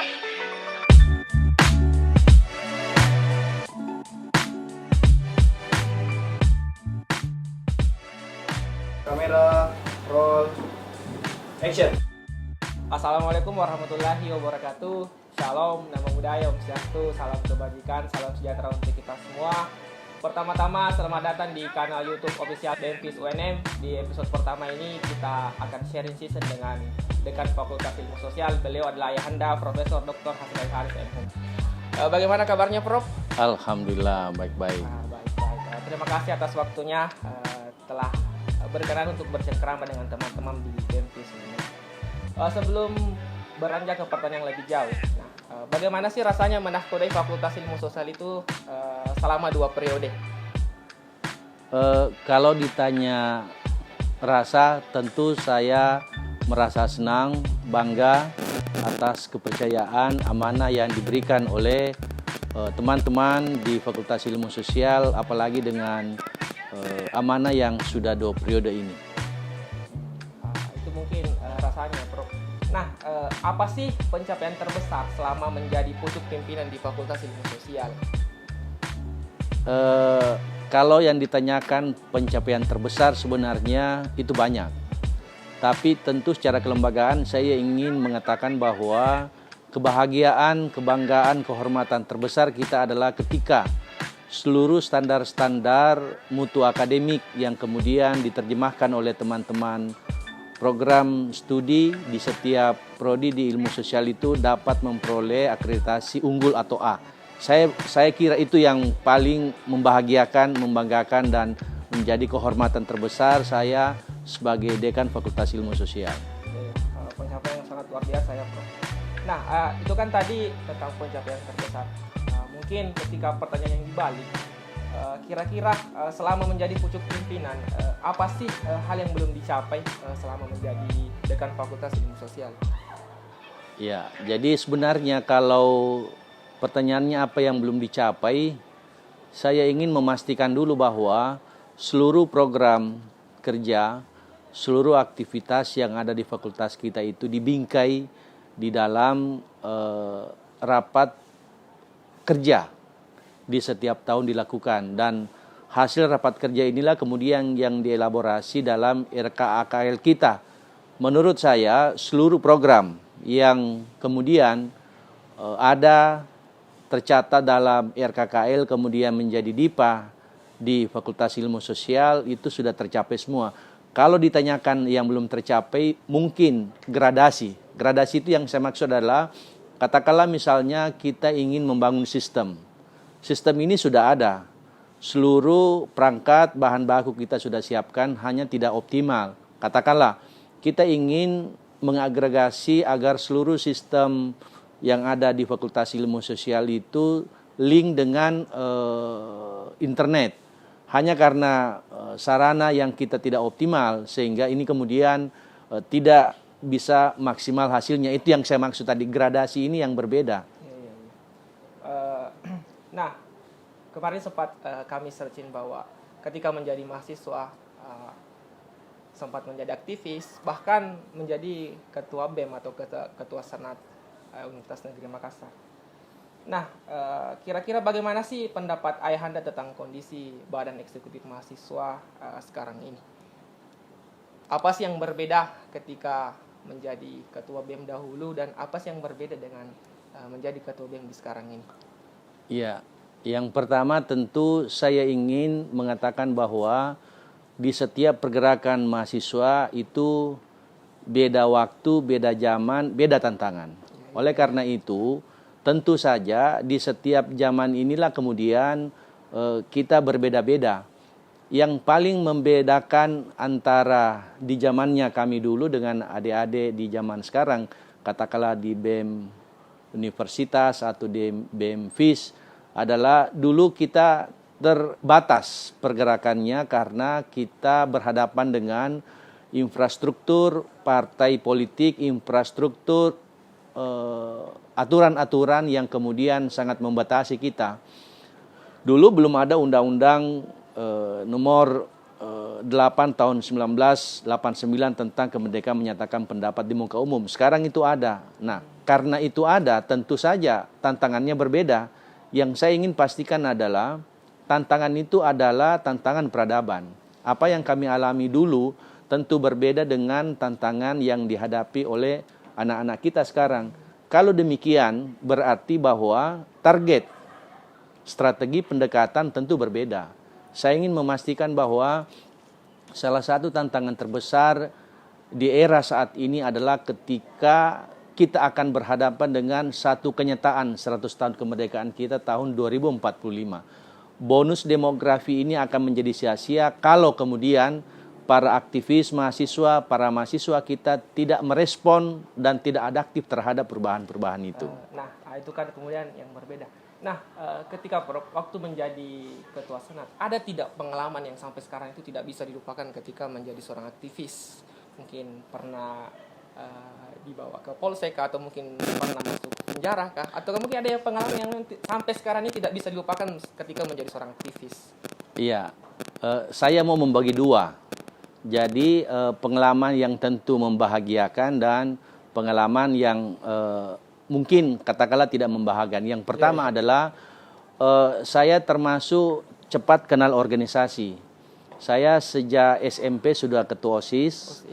Kamera, roll, action. Assalamualaikum warahmatullahi wabarakatuh. Shalom, nama budaya, Om Swastiastu, salam kebajikan, salam sejahtera untuk kita semua. Pertama-tama, selamat datang di kanal YouTube official BEMFIS UNM. Di episode pertama ini kita akan sharing season dengan Dekan Fakultas Ilmu Sosial. Beliau adalah Ayahanda Profesor Dr. Hasnul Haris MHum. Bagaimana kabarnya, Prof? Alhamdulillah, baik-baik. Baik. Terima kasih atas waktunya telah berkenan untuk bercengkerama dengan teman-teman di BEMFIS ini. Sebelum beranjak ke pertanyaan yang lebih jauh, bagaimana sih rasanya menahkodai Fakultas Ilmu Sosial itu selama 2 periode? Kalau ditanya rasa, tentu saya merasa senang, bangga atas kepercayaan amanah yang diberikan oleh teman-teman di Fakultas Ilmu Sosial, apalagi dengan amanah yang sudah 2 periode ini. Itu mungkin rasanya, Prof. Nah, apa sih pencapaian terbesar selama menjadi pucuk pimpinan di Fakultas Ilmu Sosial? Kalau yang ditanyakan pencapaian terbesar sebenarnya itu banyak. Tapi tentu secara kelembagaan saya ingin mengatakan bahwa kebahagiaan, kebanggaan, kehormatan terbesar kita adalah ketika seluruh standar-standar mutu akademik yang kemudian diterjemahkan oleh teman-teman program studi di setiap prodi di ilmu sosial itu dapat memperoleh akreditasi unggul atau A. Saya kira itu yang paling membahagiakan, membanggakan dan menjadi kehormatan terbesar saya sebagai Dekan Fakultas Ilmu Sosial. Pencapaian yang sangat luar biasa ya, Prof. Nah, itu kan tadi tentang pencapaian terbesar. Mungkin ketika pertanyaan yang dibalik, kira-kira selama menjadi pucuk pimpinan, apa sih hal yang belum dicapai selama menjadi Dekan Fakultas Ilmu Sosial? Ya, jadi sebenarnya kalau pertanyaannya apa yang belum dicapai, saya ingin memastikan dulu bahwa seluruh program kerja, seluruh aktivitas yang ada di fakultas kita itu dibingkai di dalam rapat kerja di setiap tahun dilakukan, dan hasil rapat kerja inilah kemudian yang dielaborasi dalam RKAKL kita. Menurut saya seluruh program yang kemudian ada tercatat dalam RKKL kemudian menjadi DIPA di Fakultas Ilmu Sosial itu sudah tercapai semua. Kalau ditanyakan yang belum tercapai, mungkin gradasi. Gradasi itu yang saya maksud adalah, katakanlah misalnya kita ingin membangun sistem. Sistem ini sudah ada. Seluruh perangkat bahan baku kita sudah siapkan, hanya tidak optimal. Katakanlah kita ingin mengagregasi agar seluruh sistem yang ada di Fakultas Ilmu Sosial itu link dengan internet. Hanya karena sarana yang kita tidak optimal, sehingga ini kemudian tidak bisa maksimal hasilnya. Itu yang saya maksud tadi, gradasi ini yang berbeda. Nah, kemarin sempat kami searching bahwa ketika menjadi mahasiswa sempat menjadi aktivis, bahkan menjadi ketua BEM atau ketua senat Universitas Negeri Makassar. Nah, kira-kira bagaimana sih pendapat Ayahanda tentang kondisi Badan Eksekutif Mahasiswa sekarang ini? Apa sih yang berbeda ketika menjadi ketua BEM dahulu, dan apa sih yang berbeda dengan menjadi ketua BEM di sekarang ini? Ya, yang pertama tentu saya ingin mengatakan bahwa di setiap pergerakan mahasiswa itu beda waktu, beda zaman, beda tantangan. Oleh karena itu, tentu saja di setiap zaman inilah kemudian kita berbeda-beda. Yang paling membedakan antara di zamannya kami dulu dengan adik-adik di zaman sekarang, katakanlah di BEM Universitas atau di BEM FIS, adalah dulu kita terbatas pergerakannya karena kita berhadapan dengan infrastruktur partai politik, infrastruktur aturan-aturan yang kemudian sangat membatasi kita. Dulu belum ada undang-undang nomor 8 tahun 1989 tentang kemerdekaan menyatakan pendapat di muka umum. Sekarang itu ada. Nah, karena itu ada, tentu saja tantangannya berbeda. Yang saya ingin pastikan adalah tantangan itu adalah tantangan peradaban. Apa yang kami alami dulu tentu berbeda dengan tantangan yang dihadapi oleh anak-anak kita sekarang. Kalau demikian berarti bahwa target strategi pendekatan tentu berbeda. Saya ingin memastikan bahwa salah satu tantangan terbesar di era saat ini adalah ketika kita akan berhadapan dengan satu kenyataan 100 tahun kemerdekaan kita tahun 2045. Bonus demografi ini akan menjadi sia-sia kalau kemudian para aktivis mahasiswa, para mahasiswa kita tidak merespon dan tidak adaptif terhadap perubahan-perubahan itu. Nah, itu kan kemudian yang berbeda. Nah, ketika waktu menjadi ketua senat, ada tidak pengalaman yang sampai sekarang itu tidak bisa dilupakan ketika menjadi seorang aktivis? Mungkin pernah dibawa ke polsek atau mungkin pernah masuk penjara kah? Atau mungkin ada pengalaman yang sampai sekarang ini tidak bisa dilupakan ketika menjadi seorang aktivis? Iya, saya mau membagi dua. Jadi pengalaman yang tentu membahagiakan dan pengalaman yang mungkin katakanlah tidak membahagiakan. Yang pertama adalah saya termasuk cepat kenal organisasi. Saya sejak SMP sudah ketua OSIS.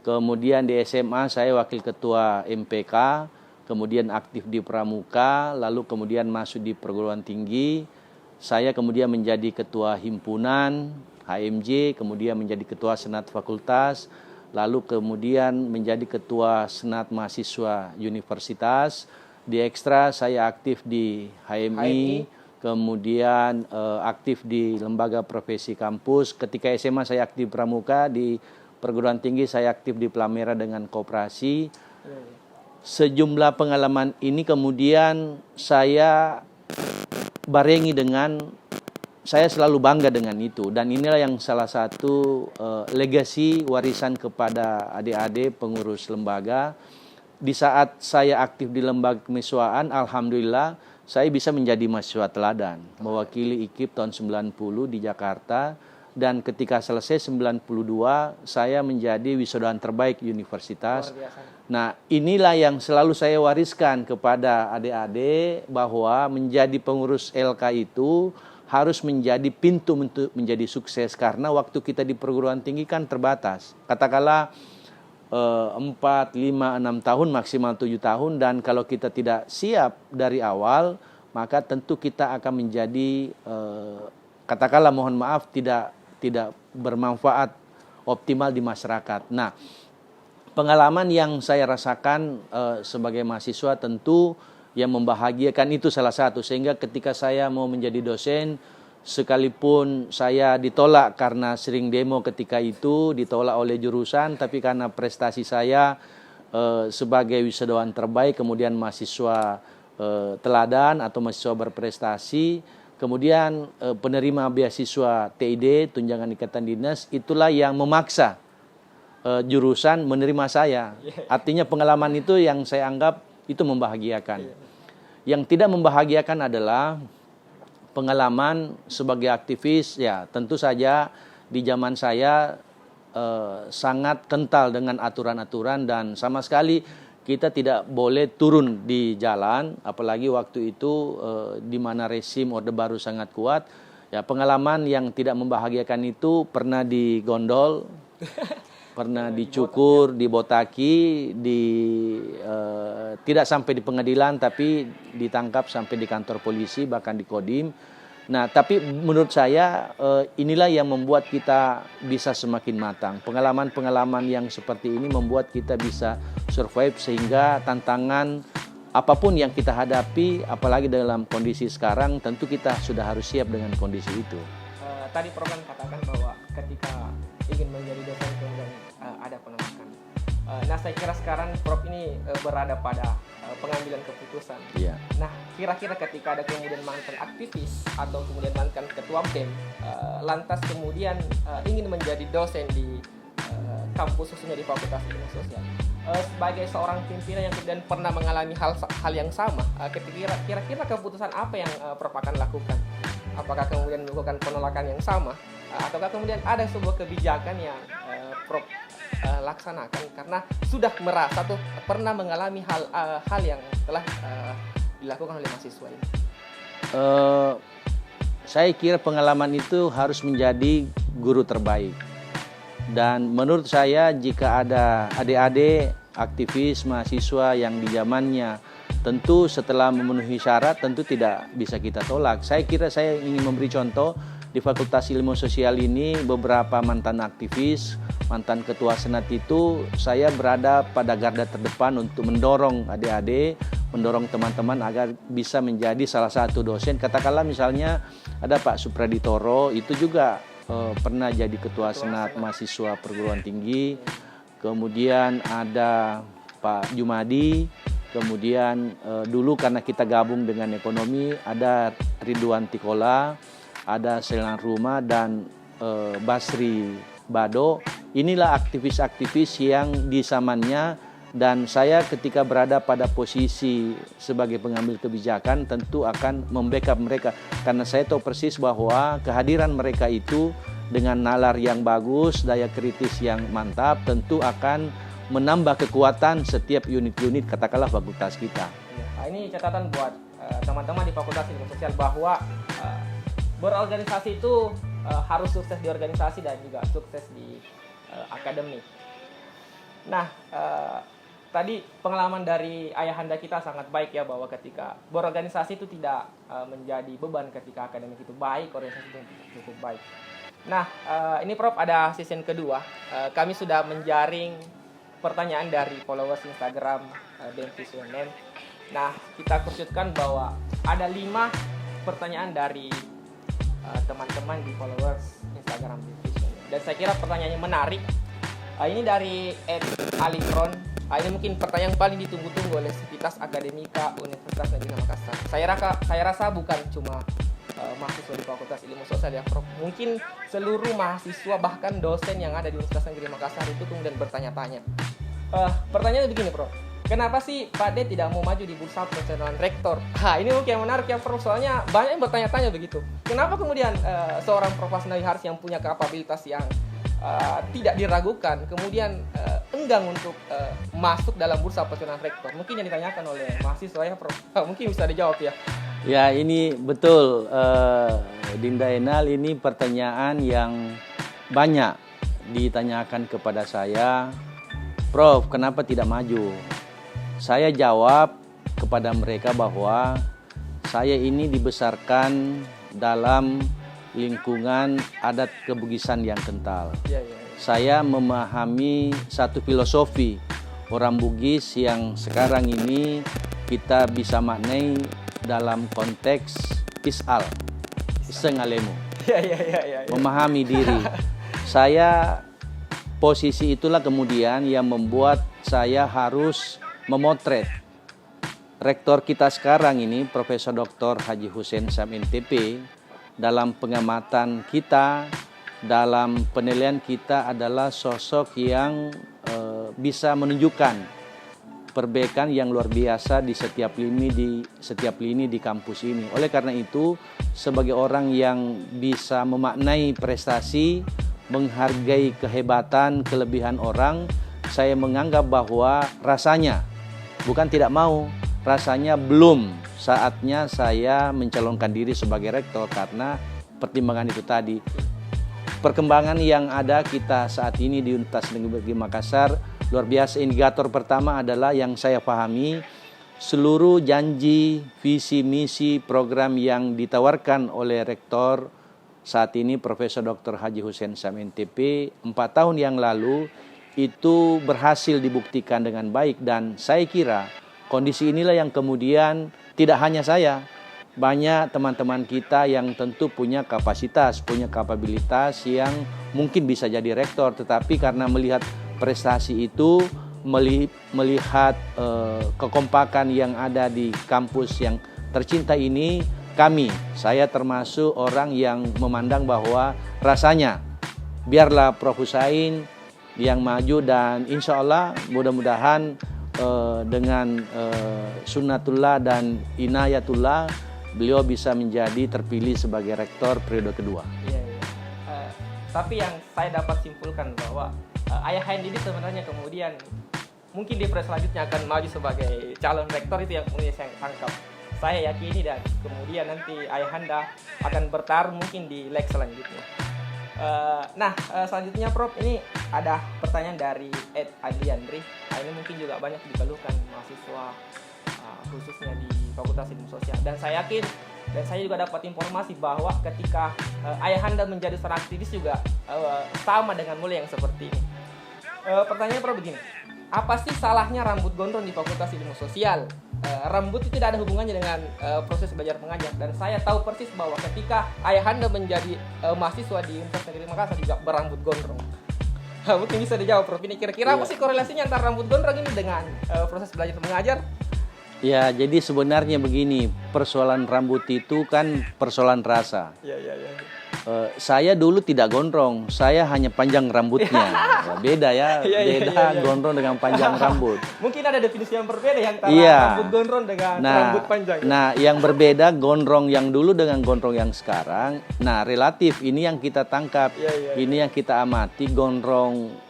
Kemudian di SMA saya wakil ketua MPK, kemudian aktif di Pramuka, lalu kemudian masuk di perguruan tinggi. Saya kemudian menjadi ketua himpunan HMJ, kemudian menjadi ketua senat fakultas, lalu kemudian menjadi ketua senat mahasiswa universitas. Di ekstra saya aktif di HMI. Kemudian aktif di lembaga profesi kampus. Ketika SMA saya aktif Pramuka, di perguruan tinggi saya aktif di Plamera dengan koperasi. Sejumlah pengalaman ini kemudian saya barengi dengan, saya selalu bangga dengan itu. Dan inilah yang salah satu legasi warisan kepada adik-adik pengurus lembaga. Di saat saya aktif di lembaga kemahasiswaan, alhamdulillah saya bisa menjadi mahasiswa teladan, mewakili IKIP tahun 90 di Jakarta, dan ketika selesai 92 saya menjadi wisudawan terbaik universitas. Nah, inilah yang selalu saya wariskan kepada adik-adik, bahwa menjadi pengurus LK itu harus menjadi pintu untuk menjadi sukses, karena waktu kita di perguruan tinggi kan terbatas. Katakanlah 4, 5, 6 tahun, maksimal 7 tahun, dan kalau kita tidak siap dari awal, maka tentu kita akan menjadi katakanlah mohon maaf tidak bermanfaat optimal di masyarakat. Nah, pengalaman yang saya rasakan sebagai mahasiswa tentu yang membahagiakan itu salah satu, sehingga ketika saya mau menjadi dosen, sekalipun saya ditolak karena sering demo ketika itu, ditolak oleh jurusan, tapi karena prestasi saya sebagai wisudawan terbaik, kemudian mahasiswa teladan atau mahasiswa berprestasi, kemudian penerima beasiswa TID, tunjangan ikatan dinas, itulah yang memaksa jurusan menerima saya. Artinya pengalaman itu yang saya anggap itu membahagiakan. Yang tidak membahagiakan adalah pengalaman sebagai aktivis, ya tentu saja di zaman saya sangat kental dengan aturan-aturan, dan sama sekali kita tidak boleh turun di jalan, apalagi waktu itu di mana rezim Orde Baru sangat kuat. Ya, pengalaman yang tidak membahagiakan itu pernah digondol, pernah dicukur, dibotaki, tidak sampai di pengadilan, tapi ditangkap sampai di kantor polisi, bahkan di Kodim. Nah, tapi menurut saya inilah yang membuat kita bisa semakin matang. Pengalaman-pengalaman yang seperti ini membuat kita bisa survive, sehingga tantangan apapun yang kita hadapi, apalagi dalam kondisi sekarang, tentu kita sudah harus siap dengan kondisi itu. Tadi Prof kan katakan bahwa ketika ingin menjadi dosen kemudian ada penolakan. Nah, saya kira sekarang Prof ini berada pada pengambilan keputusan. Iya. Nah, kira-kira ketika ada kemudian mantan aktivis atau kemudian mantan ketua BEM, lantas kemudian ingin menjadi dosen di kampus, khususnya di Fakultas Ilmu Sosial, sebagai seorang pimpinan yang kemudian pernah mengalami hal yang sama, kira-kira keputusan apa yang Prof akan lakukan? Apakah kemudian melakukan penolakan yang sama, ataukah kemudian ada sebuah kebijakan yang Prof laksanakan karena sudah merasa tuh pernah mengalami hal yang telah dilakukan oleh mahasiswa ini? Saya kira pengalaman itu harus menjadi guru terbaik. Dan menurut saya jika ada adik-adik aktivis mahasiswa yang di zamannya tentu setelah memenuhi syarat tentu tidak bisa kita tolak. Saya kira saya ingin memberi contoh di Fakultas Ilmu Sosial ini beberapa mantan aktivis, mantan ketua senat itu saya berada pada garda terdepan untuk mendorong adik-adik, mendorong teman-teman agar bisa menjadi salah satu dosen. Katakanlah misalnya ada Pak Supraditoro itu juga pernah jadi ketua senat mahasiswa perguruan tinggi. Kemudian ada Pak Jumadi. Kemudian dulu karena kita gabung dengan ekonomi ada Ridwan Tikola, ada Selan Ruma dan Basri Bado. Inilah aktivis-aktivis yang di zamannya, dan saya ketika berada pada posisi sebagai pengambil kebijakan tentu akan membackup mereka karena saya tahu persis bahwa kehadiran mereka itu dengan nalar yang bagus, daya kritis yang mantap tentu akan menambah kekuatan setiap unit-unit katakanlah fakultas kita. Nah, ini catatan buat teman-teman di Fakultas Ilmu Sosial bahwa berorganisasi itu harus sukses di organisasi dan juga sukses di akademik. Nah, tadi pengalaman dari ayahanda kita sangat baik ya bahwa ketika berorganisasi itu tidak menjadi beban ketika akademik itu baik, organisasi itu cukup baik. Nah, ini Prof ada season kedua. Kami sudah menjaring pertanyaan dari followers Instagram Dempis UNM. Nah, kita kerucutkan bahwa ada 5 pertanyaan dari teman-teman di followers Instagram Dempis UNM. Dan saya kira pertanyaannya menarik. Ini dari @alikron. Ini mungkin pertanyaan paling ditunggu-tunggu oleh Sivitas Akademika Universitas Negeri Makassar. Saya rasa bukan cuma mahasiswa di Fakultas Ilmu Sosial ya Prof. Mungkin seluruh mahasiswa bahkan dosen yang ada di Universitas Negeri Makassar itu kemudian bertanya-tanya. Pertanyaannya begini Prof. Kenapa sih Pak D tidak mau maju di bursa pencalonan rektor? Ini mungkin yang menarik ya Prof. Soalnya banyak yang bertanya-tanya begitu. Kenapa kemudian seorang Prof. Hasnari Harsi yang punya kapabilitas yang tidak diragukan kemudian enggan untuk masuk dalam bursa pencalonan rektor? Mungkin yang ditanyakan oleh mahasiswa ya Prof. Mungkin bisa dijawab ya. Ya ini betul Dinda Enal, ini pertanyaan yang banyak ditanyakan kepada saya. Prof, kenapa tidak maju? Saya jawab kepada mereka bahwa saya ini dibesarkan dalam lingkungan adat kebugisan yang kental. Saya memahami satu filosofi orang Bugis yang sekarang ini kita bisa maknai dalam konteks isal, sengalemu, memahami diri. Saya posisi itulah kemudian yang membuat saya harus memotret rektor kita sekarang ini, Profesor Dr. Haji Hussein Sam NTP. Dalam pengamatan kita, dalam penilaian kita adalah sosok yang bisa menunjukkan perbaikan yang luar biasa di setiap lini di kampus ini. Oleh karena itu, sebagai orang yang bisa memaknai prestasi, menghargai kehebatan, kelebihan orang, saya menganggap bahwa rasanya, bukan tidak mau, rasanya belum saatnya saya mencalonkan diri sebagai rektor karena pertimbangan itu tadi. Perkembangan yang ada kita saat ini di Universitas Negeri Makassar luar biasa. Indikator pertama adalah yang saya pahami, seluruh janji, visi, misi, program yang ditawarkan oleh rektor saat ini Profesor Dr. Haji Hussein Sam NTP 4 tahun yang lalu itu berhasil dibuktikan dengan baik, dan saya kira kondisi inilah yang kemudian tidak hanya saya, banyak teman-teman kita yang tentu punya kapasitas, punya kapabilitas yang mungkin bisa jadi rektor, tetapi karena melihat prestasi itu, melihat kekompakan yang ada di kampus yang tercinta ini, saya termasuk orang yang memandang bahwa rasanya biarlah Prof. Husain yang maju, dan insya Allah mudah-mudahan dengan sunnatullah dan inayatullah beliau bisa menjadi terpilih sebagai rektor periode kedua. Tapi yang saya dapat simpulkan bahwa Ayah Hendy ini sebenarnya kemudian mungkin di periode selanjutnya akan maju sebagai calon rektor, itu yang kemudian saya tangkap. Saya yakini dan kemudian nanti Ayahanda akan bertarung mungkin di leg selanjutnya. Selanjutnya Prof, ini ada pertanyaan dari Ed Adliandri. Nah, ini mungkin juga banyak dikeluhkan mahasiswa khususnya di Fakultas Ilmu Sosial. Dan saya yakin dan saya juga dapat informasi bahwa ketika Ayahanda menjadi seorang aktivis juga sama dengan mulia yang seperti ini. Pertanyaannya Prof begini, apa sih salahnya rambut gondrong di Fakultas Ilmu Sosial? Rambut itu tidak ada hubungannya dengan proses belajar mengajar, dan saya tahu persis bahwa ketika Ayahanda menjadi mahasiswa di Universitas Negeri Makassar juga berambut gondrong. Mungkin bisa dijawab Prof, ini kira-kira apa sih korelasinya antara rambut gondrong ini dengan proses belajar mengajar? Ya, jadi sebenarnya begini, persoalan rambut itu kan persoalan rasa. Iya. Saya dulu tidak gondrong, saya hanya panjang rambutnya. Ya, beda ya, beda gondrong dengan panjang rambut. Mungkin ada definisi yang berbeda yang antara rambut gondrong dengan rambut panjang. Nah, yang berbeda gondrong yang dulu dengan gondrong yang sekarang. Nah, relatif ini yang kita tangkap, ini yang kita amati, gondrong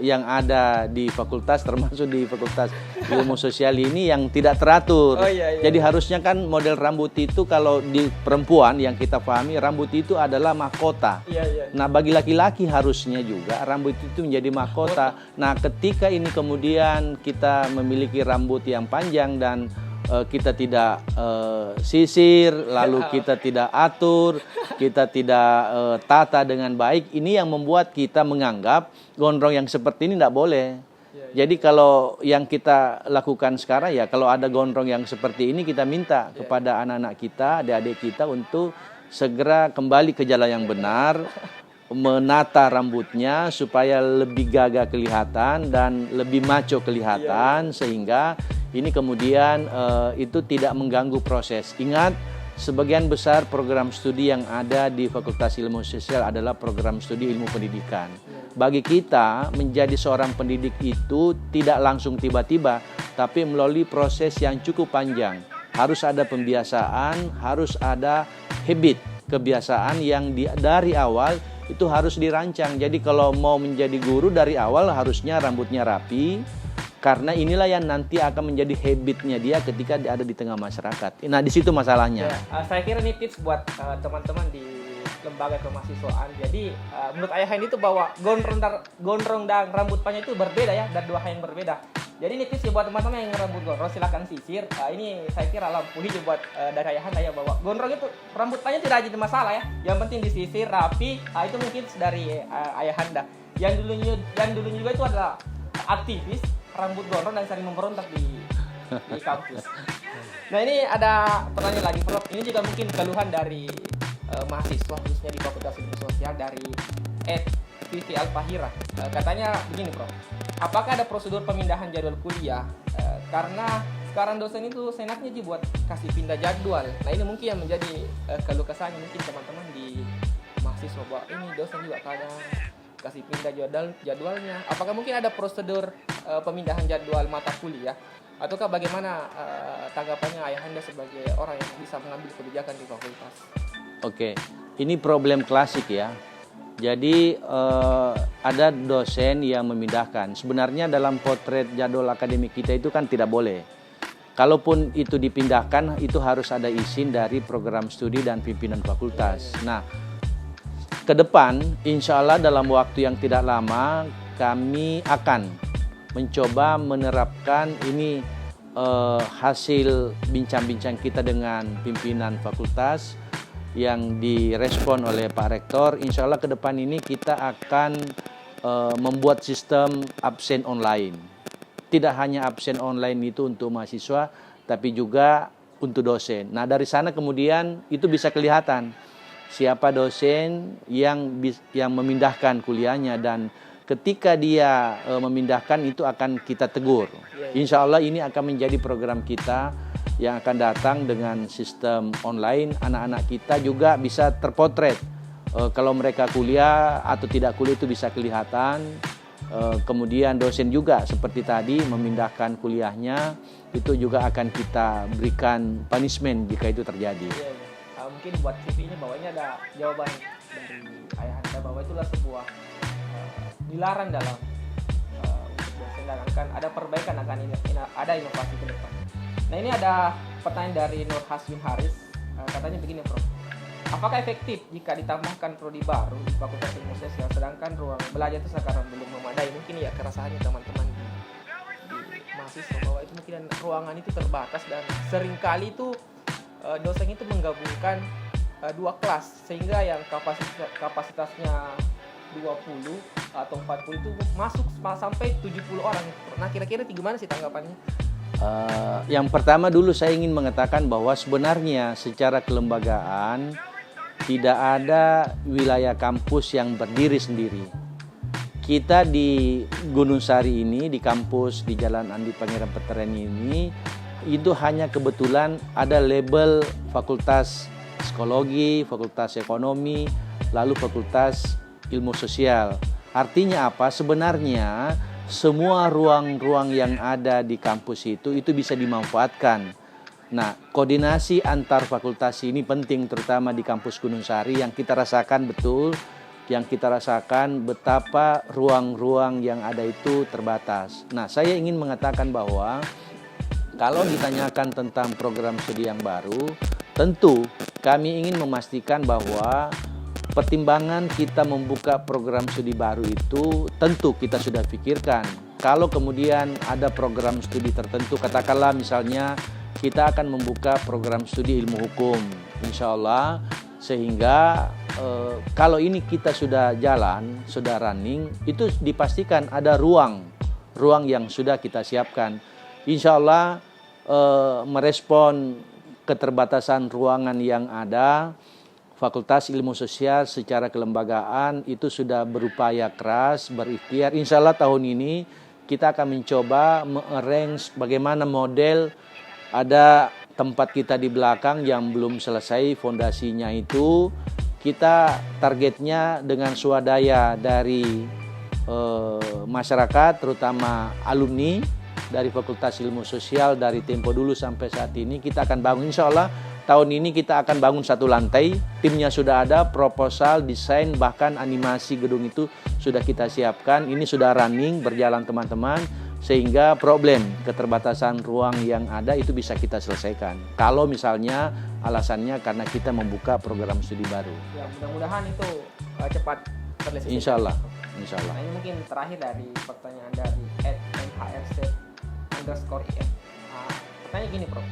yang ada di fakultas, termasuk di Fakultas Ilmu Sosial ini yang tidak teratur. Jadi harusnya kan model rambut itu kalau di perempuan yang kita pahami, rambut itu adalah mahkota. Nah, bagi laki-laki harusnya juga rambut itu menjadi mahkota. Nah, ketika ini kemudian kita memiliki rambut yang panjang dan kita tidak sisir, lalu kita tidak atur, kita tidak tata dengan baik, ini yang membuat kita menganggap gondrong yang seperti ini tidak boleh. Jadi kalau yang kita lakukan sekarang ya, kalau ada gondrong yang seperti ini, kita minta kepada anak-anak kita, adik-adik kita untuk segera kembali ke jalan yang benar, menata rambutnya supaya lebih gagah kelihatan dan lebih maco kelihatan, sehingga ini kemudian itu tidak mengganggu proses. Ingat, sebagian besar program studi yang ada di Fakultas Ilmu Sosial adalah program studi ilmu pendidikan. Bagi kita, menjadi seorang pendidik itu tidak langsung tiba-tiba, tapi melalui proses yang cukup panjang. Harus ada pembiasaan, harus ada habit, kebiasaan yang dari awal itu harus dirancang. Jadi kalau mau menjadi guru dari awal harusnya rambutnya rapi, karena inilah yang nanti akan menjadi habitnya dia ketika dia ada di tengah masyarakat. Nah, di situ masalahnya. Saya kira ini tips buat teman-teman di lembaga kemahasiswaan. Jadi menurut Ayah Hendy itu bahwa gondrong dan rambut panjang itu berbeda ya, dan dua hal yang berbeda. Jadi ini tips buat teman-teman yang rambut gondrong, silakan sisir. Ini saya kira lampu hijau buat dari Ayah Hendy ya, bahwa gondrong itu rambut panjang tidak jadi masalah ya. Yang penting disisir rapi. Itu mungkin dari Ayah Hendy. Yang dulunya juga itu adalah aktivis rambut gondrong dan sering memberontak di kampus. Nah, ini ada pertanyaan lagi Prof. Ini juga mungkin keluhan dari mahasiswa khususnya di Fakultas Ilmu Sosial dari Vivi Alfahira. Katanya begini Prof, apakah ada prosedur pemindahan jadwal kuliah? Karena sekarang dosen itu senaknya buat kasih pindah jadwal. Nah, ini mungkin yang menjadi keluh kesahnya mungkin teman-teman di mahasiswa, bahwa ini dosen juga kadang kasih pindah jadwalnya. Apakah mungkin ada prosedur pemindahan jadwal mata kuliah? Ataukah bagaimana tanggapannya Ayah Anda sebagai orang yang bisa mengambil kebijakan di fakultas? Oke, ini problem klasik ya. Jadi ada dosen yang memindahkan. Sebenarnya dalam potret jadwal akademik kita itu kan tidak boleh. Kalaupun itu dipindahkan, itu harus ada izin dari program studi dan pimpinan fakultas. Nah, ke depan, insya Allah dalam waktu yang tidak lama, kami akan mencoba menerapkan ini hasil bincang-bincang kita dengan pimpinan fakultas yang direspon oleh Pak Rektor. Insya Allah ke depan ini kita akan membuat sistem absen online. Tidak hanya absen online itu untuk mahasiswa, tapi juga untuk dosen. Nah, dari sana kemudian itu bisa kelihatan siapa dosen yang memindahkan kuliahnya, dan ketika dia memindahkan itu akan kita tegur. Insya Allah ini akan menjadi program kita yang akan datang dengan sistem online. Anak-anak kita juga bisa terpotret. Kalau mereka kuliah atau tidak kuliah itu bisa kelihatan. Kemudian dosen juga seperti tadi memindahkan kuliahnya, itu juga akan kita berikan punishment jika itu terjadi. Mungkin buat CV ini bahwa ini ada jawaban dari Ayah Anda bahwa itulah sebuah dilarang dalam sedangkan ada perbaikan akan ada inovasi ke depan. Nah ini ada pertanyaan dari Nur Haswin Haris, katanya begini Prof. Apakah efektif jika ditambahkan prodi baru di Fakultas Ilmu Sosial sedangkan ruang belajar itu sekarang belum memadai? Mungkin ya keresahannya teman-teman di mahasiswa bahwa itu mungkin ruangan itu terbatas dan seringkali itu dosen itu menggabungkan dua kelas sehingga yang kapasitasnya 20 atau 40 itu masuk sampai 70 orang. Nah kira-kira gimana sih tanggapannya? Yang pertama dulu saya ingin mengatakan bahwa sebenarnya secara kelembagaan tidak ada wilayah kampus yang berdiri sendiri. Kita di Gunung Sari ini, di kampus di Jalan Andi Pangeran Peterani ini, itu hanya kebetulan ada label Fakultas Psikologi, Fakultas Ekonomi, lalu Fakultas Ilmu Sosial. Artinya apa? Sebenarnya semua ruang-ruang yang ada di kampus itu bisa dimanfaatkan. Nah, koordinasi antar fakultas ini penting terutama di kampus Gunung Sari yang kita rasakan betul, yang kita rasakan betapa ruang-ruang yang ada itu terbatas. Nah, saya ingin mengatakan bahwa kalau ditanyakan tentang program studi yang baru, tentu kami ingin memastikan bahwa pertimbangan kita membuka program studi baru itu tentu kita sudah pikirkan. Kalau kemudian ada program studi tertentu, katakanlah misalnya kita akan membuka program studi ilmu hukum, insya Allah, sehingga kalau ini kita sudah jalan, sudah running, itu dipastikan ada ruang yang sudah kita siapkan. Insya Allah merespon keterbatasan ruangan yang ada, Fakultas Ilmu Sosial secara kelembagaan itu sudah berupaya keras, berikhtiar. Insya Allah tahun ini kita akan mencoba me-arrange bagaimana model ada tempat kita di belakang yang belum selesai fondasinya itu. Kita targetnya dengan swadaya dari masyarakat, terutama alumni dari Fakultas Ilmu Sosial dari tempo dulu sampai saat ini kita akan bangun. Insya Allah tahun ini kita akan bangun satu lantai, timnya sudah ada, proposal, desain, bahkan animasi gedung itu sudah kita siapkan. Ini sudah running, berjalan teman-teman, sehingga problem keterbatasan ruang yang ada itu bisa kita selesaikan. Kalau misalnya alasannya karena kita membuka program studi baru. Ya mudah-mudahan itu cepat terselesaikan. Insya Allah. Insya Allah. Nah ini mungkin terakhir dari pertanyaan dari @mhrc_im. Pertanyaan gini Prof.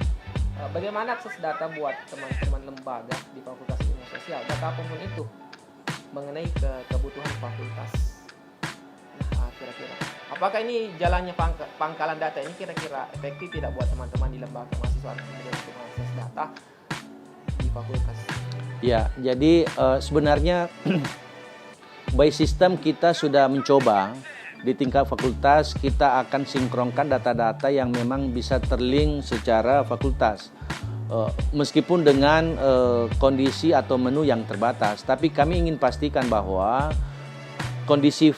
Bagaimana akses data buat teman-teman lembaga di Fakultas Ilmu Sosial, data apapun itu, mengenai kebutuhan fakultas? Nah, kira-kira, apakah ini jalannya pangkalan data ini kira-kira efektif tidak buat teman-teman di lembaga mahasiswa untuk mengakses data di fakultas? Ya, jadi sebenarnya by system kita sudah mencoba. Di tingkat fakultas kita akan sinkronkan data-data yang memang bisa terlink secara fakultas. Meskipun dengan kondisi atau menu yang terbatas, tapi kami ingin pastikan bahwa kondisi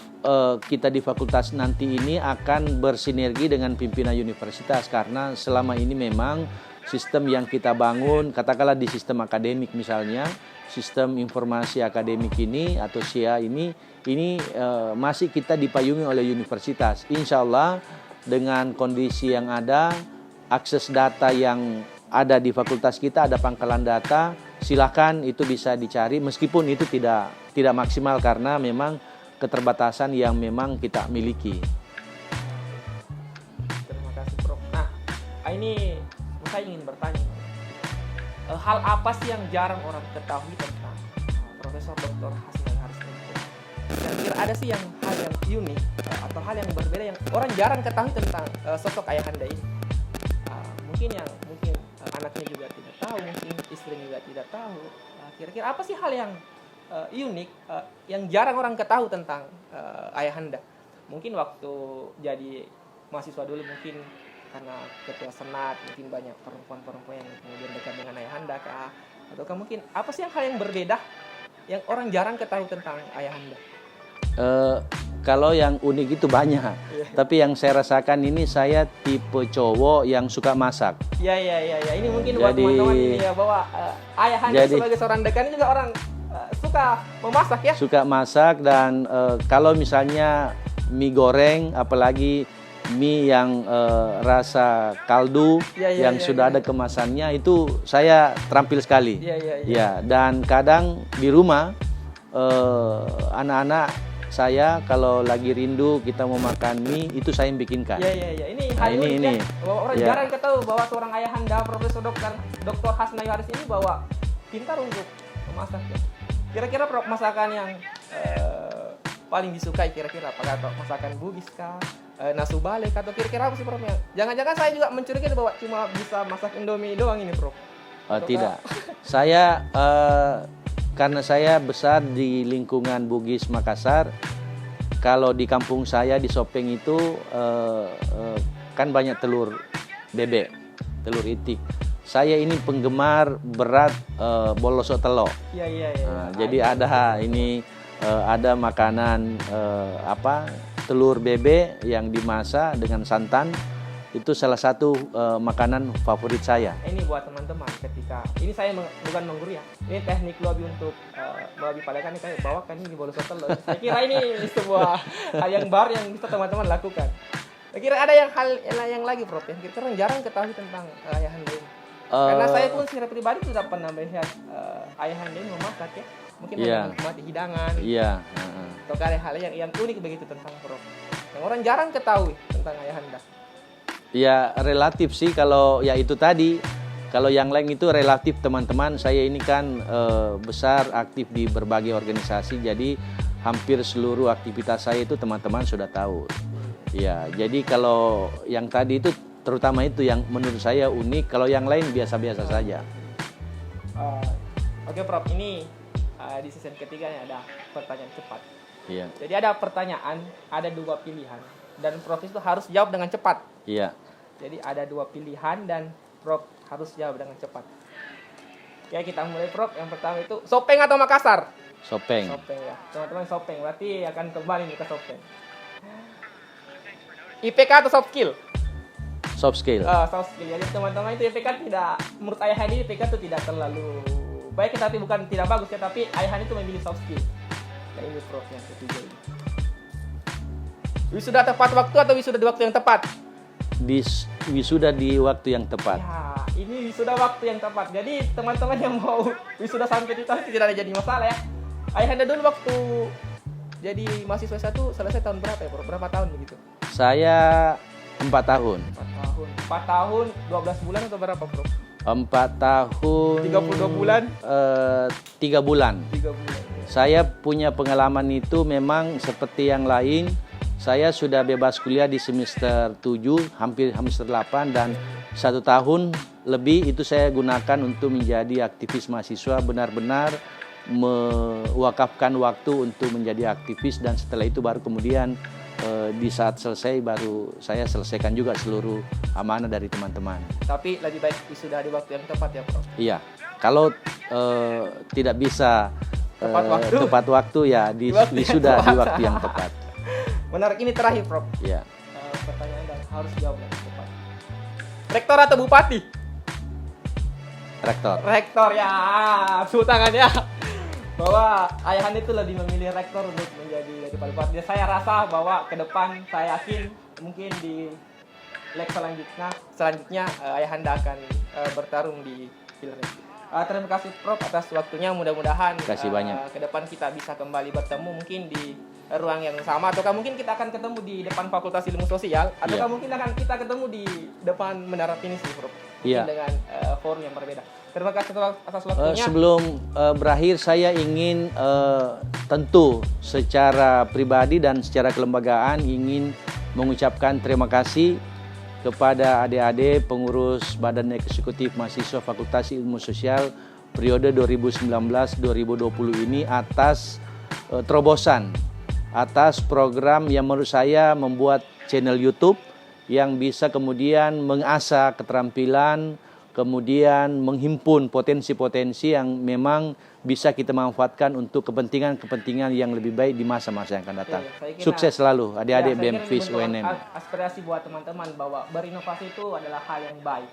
kita di fakultas nanti ini akan bersinergi dengan pimpinan universitas, karena selama ini memang sistem yang kita bangun, katakanlah di sistem akademik misalnya, sistem informasi akademik ini atau SIA ini masih kita dipayungi oleh universitas. Insya Allah dengan kondisi yang ada, akses data yang ada di fakultas kita, ada pangkalan data, silakan itu bisa dicari meskipun itu tidak maksimal karena memang keterbatasan yang memang kita miliki. Terima kasih Prof. Nah, ini saya ingin bertanya, hal apa sih yang jarang orang ketahui tentang Profesor Dr. Hasnal Haris? Kira-kira ada sih hal yang unik atau hal yang berbeda yang orang jarang ketahui tentang sosok ayahanda ini? Mungkin anaknya juga tidak tahu, mungkin istrinya juga tidak tahu. Kira-kira apa sih hal yang unik yang jarang orang ketahui tentang ayahanda? Mungkin waktu jadi mahasiswa dulu mungkin karena ketua senat, mungkin banyak perempuan-perempuan yang kemudian dekat dengan ayahanda kah? Ataukah mungkin apa sih hal yang berbeda yang orang jarang ketahui tentang ayahanda? Kalau yang unik itu banyak, tapi yang saya rasakan ini saya tipe cowok yang suka masak. Iya. Ini mungkin buat teman-teman ini ya, bahwa ayahanda sebagai seorang dekan juga orang suka memasak ya? Suka masak dan kalau misalnya mie goreng, apalagi mie yang rasa kaldu yang sudah ada kemasannya itu saya terampil sekali. Ya, dan kadang di rumah anak-anak saya kalau lagi rindu kita mau makan mie itu saya yang bikinkan. Ini hal unik ya. Orang jarang ketahui bahwa seorang ayahanda Profesor Dr. Hasna Yoharis ini bahwa pintar untuk memasak ya. Kira-kira Prof, masakan yang paling disukai kira-kira apakah masakan Bugis kah, nasu bale atau kira-kira apa sih Prof? Jangan-jangan saya juga mencurigai bahwa cuma bisa masak Indomie doang ini Prof? Tidak, saya karena saya besar di lingkungan Bugis Makassar. Kalau di kampung saya di Sopeng itu kan banyak telur bebek, telur itik. Saya ini penggemar berat bolosok telok. Jadi ada ini ada makanan telur bebek yang dimasak dengan santan. Itu salah satu makanan favorit saya. Ini buat teman-teman ketika ini saya bukan menggurui ya. Ini teknik lobby untuk lobby padakan ini saya bawakan ini bolosok telur. Saya kira ini sebuah hal yang baru yang bisa teman-teman lakukan. Saya kira ada hal yang lagi Prof yang kira-kira jarang ketahui tentang ayahanda ini. Karena saya pun secara pribadi tidak pernah melihat ayahanda ini memasak ya. Mungkin menikmati hidangan. Atau ada hal yang unik begitu tentang Prof. Yang orang jarang ketahui tentang ayahanda. Ya relatif sih kalau ya itu tadi. Kalau yang lain itu relatif teman-teman. Saya ini kan besar aktif di berbagai organisasi. Jadi hampir seluruh aktivitas saya itu teman-teman sudah tahu. Ya, jadi kalau yang tadi itu terutama itu yang menurut saya unik. Kalau yang lain biasa-biasa saja. Oke Prof, ini di season ketiga ada pertanyaan cepat. Iya. Jadi ada pertanyaan, ada 2 pilihan dan Prof itu harus jawab dengan cepat. Iya. Jadi ada 2 pilihan dan Prof harus jawab dengan cepat. Oke, kita mulai Prof. Yang pertama itu Sopeng atau Makassar? Sopeng. Sopeng ya. Teman-teman Sopeng, berarti akan kembali nih ke Sopeng. IPK atau soft skill? Soft skill. Soft skill. Jadi teman-teman itu IPK tidak, menurut ayah ini IPK itu tidak terlalu baik, tapi bukan tidak bagus ya, tapi ayah itu memilih soft skill. Nah ini Prof yang ketiga ini. Wisuda tepat waktu atau wisuda di waktu yang tepat? Wisuda di waktu yang tepat. Ya, ini wisuda waktu yang tepat. Jadi teman-teman yang mau wisuda sampai di tahun tidak ada jadi masalah ya. Ayahanda dulu waktu jadi mahasiswa satu selesai tahun berapa ya Prof? Berapa tahun begitu? Saya 4 tahun. 4 tahun, 12 bulan atau berapa Prof? 4 tahun 32 bulan? 3 bulan. 3 bulan. Saya punya pengalaman itu memang seperti yang lain. Saya sudah bebas kuliah di semester 7, hampir semester 8 dan 1 tahun lebih itu saya gunakan untuk menjadi aktivis mahasiswa, benar-benar mewakafkan waktu untuk menjadi aktivis dan setelah itu baru kemudian di saat selesai baru saya selesaikan juga seluruh amanah dari teman-teman. Tapi lebih baik wisuda di waktu yang tepat ya Prof? Iya, kalau tidak bisa tepat waktu ya wisuda di waktu yang tepat. Menarik, ini terakhir Prof. Iya. Pertanyaan dan harus jawab dengan cepat. Rektor atau bupati? Rektor. Rektor ya, tepuk tangan ya. Bahwa ayahan itu lebih memilih rektor untuk menjadi daripada bupati. Saya rasa bahwa ke depan saya yakin mungkin di leg selanjutnya ayahanda akan bertarung di Pilpres. Terima kasih Prof atas waktunya. Mudah-mudahan kasih banyak. Ke depan kita bisa kembali bertemu mungkin di ruang yang sama, ataukah mungkin kita akan ketemu di depan Fakultas Ilmu Sosial, ataukah mungkin akan kita ketemu di depan Menara Pinisi Prof. Mungkin dengan forum yang berbeda. Terima kasih atas waktunya. Sebelum berakhir saya ingin tentu secara pribadi dan secara kelembagaan ingin mengucapkan terima kasih kepada adik-adik pengurus Badan Eksekutif Mahasiswa Fakultas Ilmu Sosial periode 2019-2020 ini atas terobosan, atas program yang menurut saya membuat channel YouTube yang bisa kemudian mengasah keterampilan, kemudian menghimpun potensi-potensi yang memang bisa kita manfaatkan untuk kepentingan-kepentingan yang lebih baik di masa-masa yang akan datang. Sukses selalu adik-adik BEMFIS UNM. Aspirasi buat teman-teman bahwa berinovasi itu adalah hal yang baik.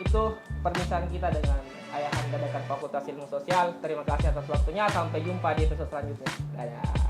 Itu perbincangan kita dengan Ayahanda Dekan Fakultas Ilmu Sosial. Terima kasih atas waktunya. Sampai jumpa di episode selanjutnya. Dadah.